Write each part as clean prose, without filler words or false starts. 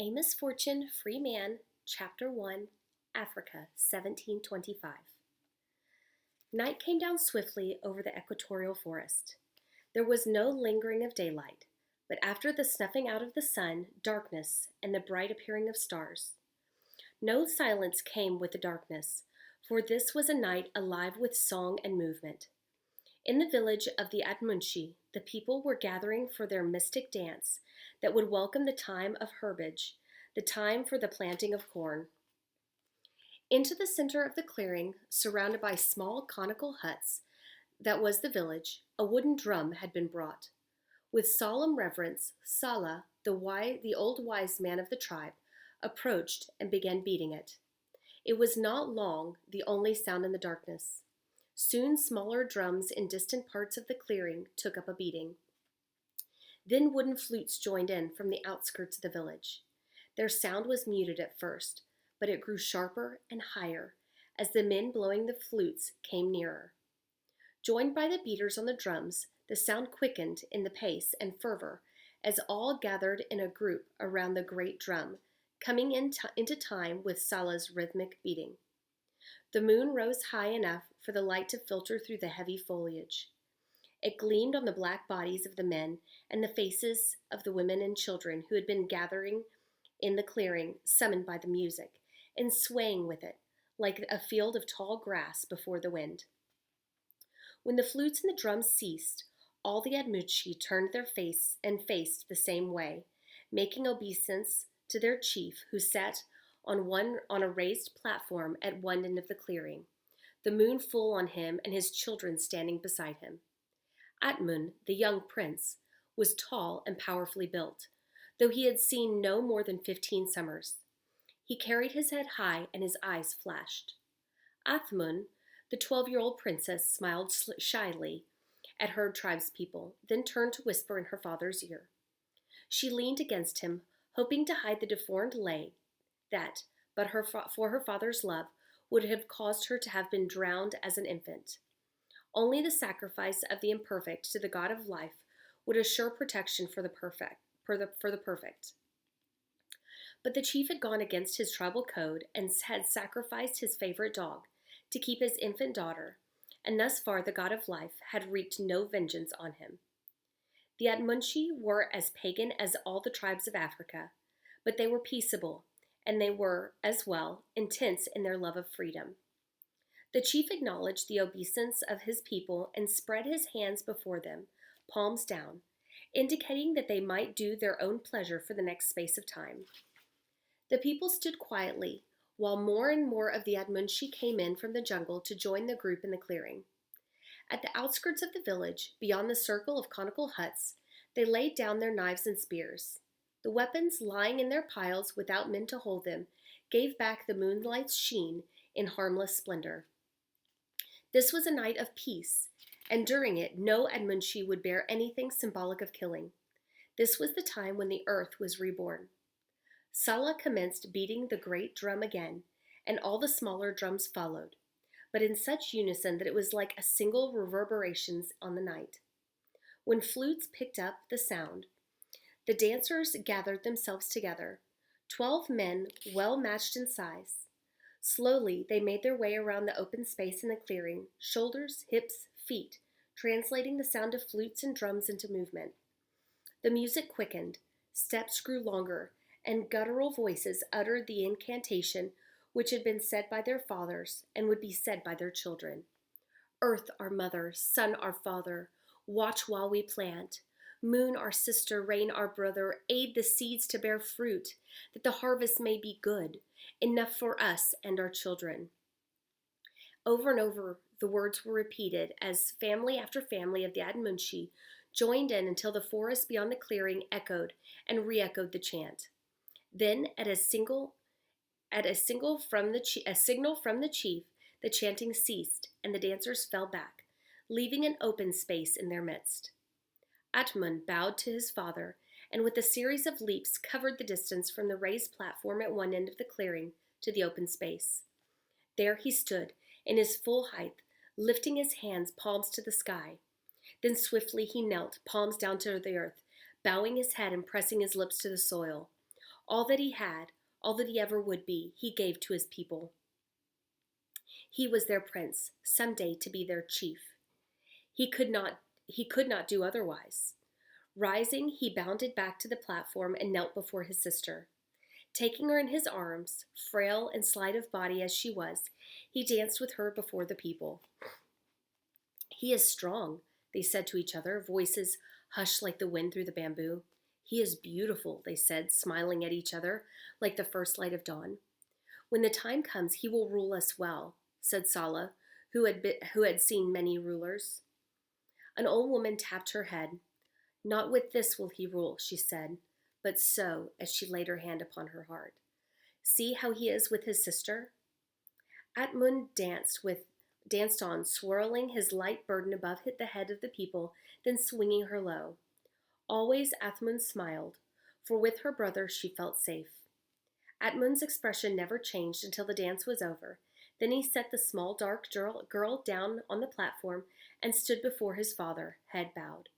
Amos Fortune, Free Man, Ch.1, Africa, 1725. Night came down swiftly over the equatorial forest. There was no lingering of daylight, but after the snuffing out of the sun, darkness, and the bright appearing of stars. No silence came with the darkness, for this was a night alive with song and movement. In the village of the Admunshi, the people were gathering for their mystic dance that would welcome the time of herbage, the time for the planting of corn. Into the center of the clearing, surrounded by small conical huts, that was the village, a wooden drum had been brought. With solemn reverence, Sala, the old wise man of the tribe, approached and began beating it. It was not long the only sound in the darkness. Soon smaller drums in distant parts of the clearing took up a beating. Then wooden flutes joined in from the outskirts of the village. Their sound was muted at first, but it grew sharper and higher as the men blowing the flutes came nearer. Joined by the beaters on the drums, the sound quickened in the pace and fervor as all gathered in a group around the great drum, coming into time with Sala's rhythmic beating. The moon rose high enough for the light to filter through the heavy foliage. It gleamed on the black bodies of the men and the faces of the women and children who had been gathering in the clearing, summoned by the music, and swaying with it, like a field of tall grass before the wind. When the flutes and the drums ceased, all the Admuchi turned their face and faced the same way, making obeisance to their chief, who sat on a raised platform at one end of the clearing, the moon full on him and his children standing beside him. Atmun, the young prince, was tall and powerfully built, though he had seen no more than 15 summers. He carried his head high and his eyes flashed. Athmun, the 12-year-old princess, smiled shyly at her tribespeople, then turned to whisper in her father's ear. She leaned against him, hoping to hide the deformed leg that, but for her father's love, would have caused her to have been drowned as an infant. Only the sacrifice of the imperfect to the God of life would assure protection for the perfect. But the chief had gone against his tribal code and had sacrificed his favorite dog to keep his infant daughter, and thus far the God of life had wreaked no vengeance on him. The Admunshi were as pagan as all the tribes of Africa, but they were peaceable, and they were, as well, intense in their love of freedom. The chief acknowledged the obeisance of his people and spread his hands before them, palms down, indicating that they might do their own pleasure for the next space of time. The people stood quietly, while more and more of the Admunshi came in from the jungle to join the group in the clearing. At the outskirts of the village, beyond the circle of conical huts, they laid down their knives and spears. The weapons, lying in their piles without men to hold them, gave back the moonlight's sheen in harmless splendor. This was a night of peace, and during it no Admunshi would bear anything symbolic of killing. This was the time when the earth was reborn. Sala commenced beating the great drum again, and all the smaller drums followed, but in such unison that it was like a single reverberations on the night. When flutes picked up the sound, the dancers gathered themselves together, 12 men well matched in size. Slowly, they made their way around the open space in the clearing, shoulders, hips, feet, translating the sound of flutes and drums into movement. The music quickened, steps grew longer, and guttural voices uttered the incantation which had been said by their fathers and would be said by their children. Earth, our mother, sun, our father, watch while we plant. Moon, our sister, rain, our brother, aid the seeds to bear fruit, that the harvest may be good, enough for us and our children. Over and over, the words were repeated as family after family of the Admunshi joined in until the forest beyond the clearing echoed and re-echoed the chant. Then, at a signal from the chief, the chanting ceased, and the dancers fell back, leaving an open space in their midst. Atmun bowed to his father, and with a series of leaps covered the distance from the raised platform at one end of the clearing to the open space. There he stood, in his full height, lifting his hands, palms to the sky. Then swiftly he knelt, palms down to the earth, bowing his head and pressing his lips to the soil. All that he had, all that he ever would be, he gave to his people. He was their prince, someday to be their chief. He could not do otherwise. Rising, he bounded back to the platform and knelt before his sister. Taking her in his arms, frail and slight of body as she was, he danced with her before the people. "He is strong," they said to each other, voices hushed like the wind through the bamboo. "He is beautiful," they said, smiling at each other like the first light of dawn. "When the time comes, he will rule us well," said Sala, who had seen many rulers. An old woman tapped her head. "Not with this will he rule," she said, but so, as she laid her hand upon her heart. "See how he is with his sister." Atmund danced on, swirling his light burden above the head of the people, then swinging her low. Always Athmund smiled, for with her brother she felt safe. Atmund's expression never changed until the dance was over. Then he set the small dark girl down on the platform and stood before his father, head bowed.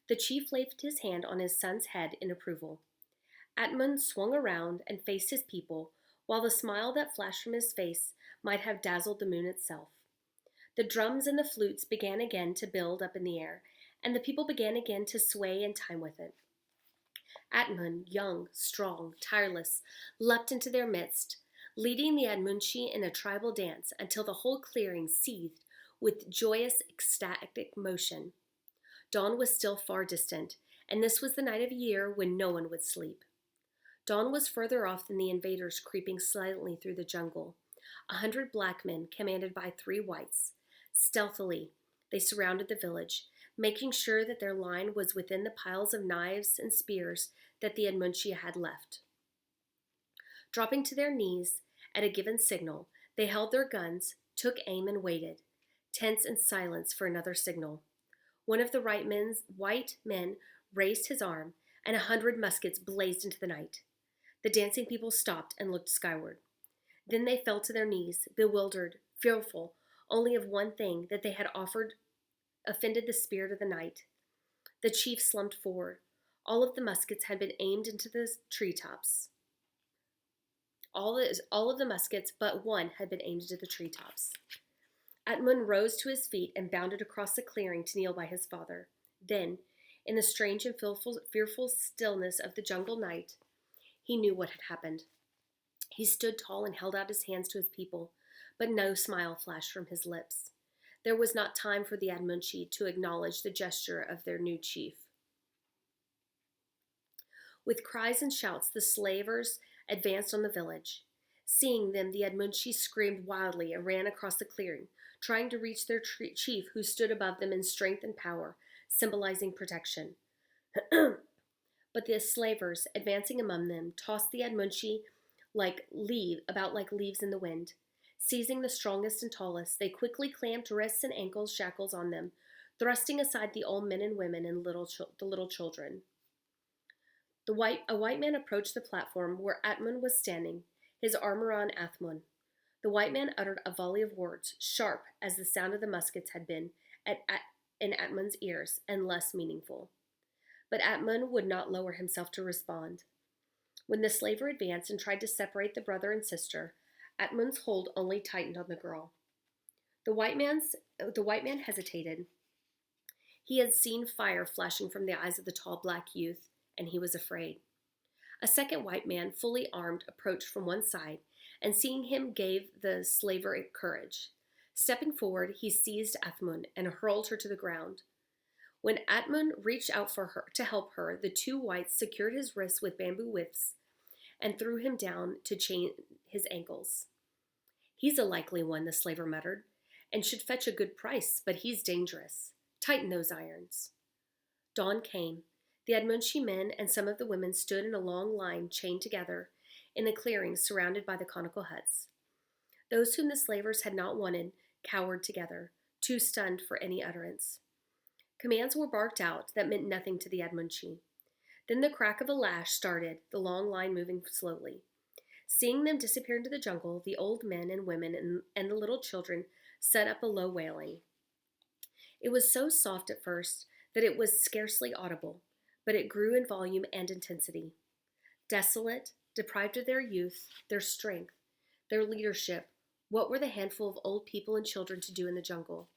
The chief laid his hand on his son's head in approval. Atmund swung around and faced his people, while the smile that flashed from his face might have dazzled the moon itself. The drums and the flutes began again to build up in the air, and the people began again to sway in time with it. Atmund, young, strong, tireless, leapt into their midst, leading the Admunci in a tribal dance until the whole clearing seethed with joyous, ecstatic motion. Dawn was still far distant, and this was the night of year when no one would sleep. Dawn was further off than the invaders creeping silently through the jungle. 100 black men, commanded by 3 whites. Stealthily, they surrounded the village, making sure that their line was within the piles of knives and spears that the Admunci had left. Dropping to their knees at a given signal, they held their guns, took aim, and waited, tense in silence for another signal. One of the white men raised his arm, and 100 muskets blazed into the night. The dancing people stopped and looked skyward. Then they fell to their knees, bewildered, fearful only of one thing, that they had offended the spirit of the night. The chief slumped forward. All of the muskets had been aimed into the treetops. All of the muskets but one had been aimed into the treetops. Atmund rose to his feet and bounded across the clearing to kneel by his father. Then, in the strange and fearful stillness of the jungle night, he knew what had happened. He stood tall and held out his hands to his people, but no smile flashed from his lips. There was not time for the Admunci to acknowledge the gesture of their new chief. With cries and shouts, the slavers advanced on the village. Seeing them, the Admunci screamed wildly and ran across the clearing, trying to reach their chief, who stood above them in strength and power, symbolizing protection. But the slavers, advancing among them, tossed the Admunci like leaves in the wind. Seizing the strongest and tallest, they quickly clamped wrists and ankles shackles on them, thrusting aside the old men and women and the little children. A white man approached the platform where Atmund was standing, his arm around Athmund. The white man uttered a volley of words, sharp as the sound of the muskets had been in Atmund's ears, and less meaningful. But Atmund would not lower himself to respond. When the slaver advanced and tried to separate the brother and sister, Atmund's hold only tightened on the girl. The white man hesitated. He had seen fire flashing from the eyes of the tall black youth, and he was afraid. A second white man, fully armed, approached from one side, and seeing him gave the slaver courage. Stepping forward, he seized Athmund and hurled her to the ground. When Atmund reached out for her to help her, the 2 whites secured his wrists with bamboo whips and threw him down to chain his ankles. "He's a likely one," the slaver muttered, "and should fetch a good price, but he's dangerous. Tighten those irons." Dawn came. The Admunci men and some of the women stood in a long line, chained together, in a clearing surrounded by the conical huts. Those whom the slavers had not wanted cowered together, too stunned for any utterance. Commands were barked out that meant nothing to the Admunci. Then the crack of a lash started, the long line moving slowly. Seeing them disappear into the jungle, the old men and women and the little children set up a low wailing. It was so soft at first that it was scarcely audible, but it grew in volume and intensity. Desolate, deprived of their youth, their strength, their leadership, what were the handful of old people and children to do in the jungle?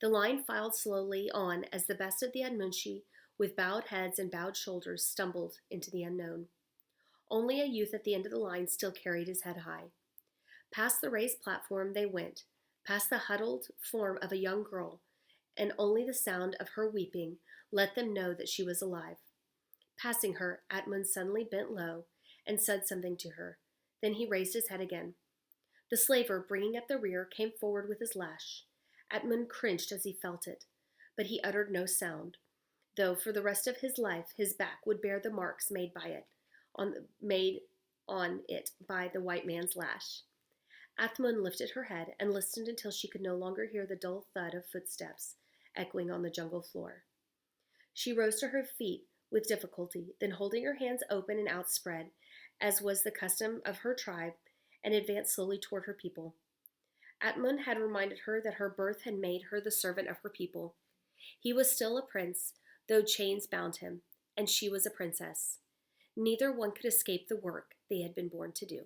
The line filed slowly on as the best of the Admunshi, with bowed heads and bowed shoulders, stumbled into the unknown. Only a youth at the end of the line still carried his head high. Past the raised platform they went, past the huddled form of a young girl, and only the sound of her weeping let them know that she was alive. Passing her, Atmund suddenly bent low and said something to her. Then he raised his head again. The slaver, bringing up the rear, came forward with his lash. Atmund cringed as he felt it, but he uttered no sound, though for the rest of his life his back would bear the marks made on it by the white man's lash. Athmund lifted her head and listened until she could no longer hear the dull thud of footsteps echoing on the jungle floor. She rose to her feet with difficulty, then holding her hands open and outspread, as was the custom of her tribe, and advanced slowly toward her people. Atmund had reminded her that her birth had made her the servant of her people. He was still a prince, though chains bound him, and she was a princess. Neither one could escape the work they had been born to do.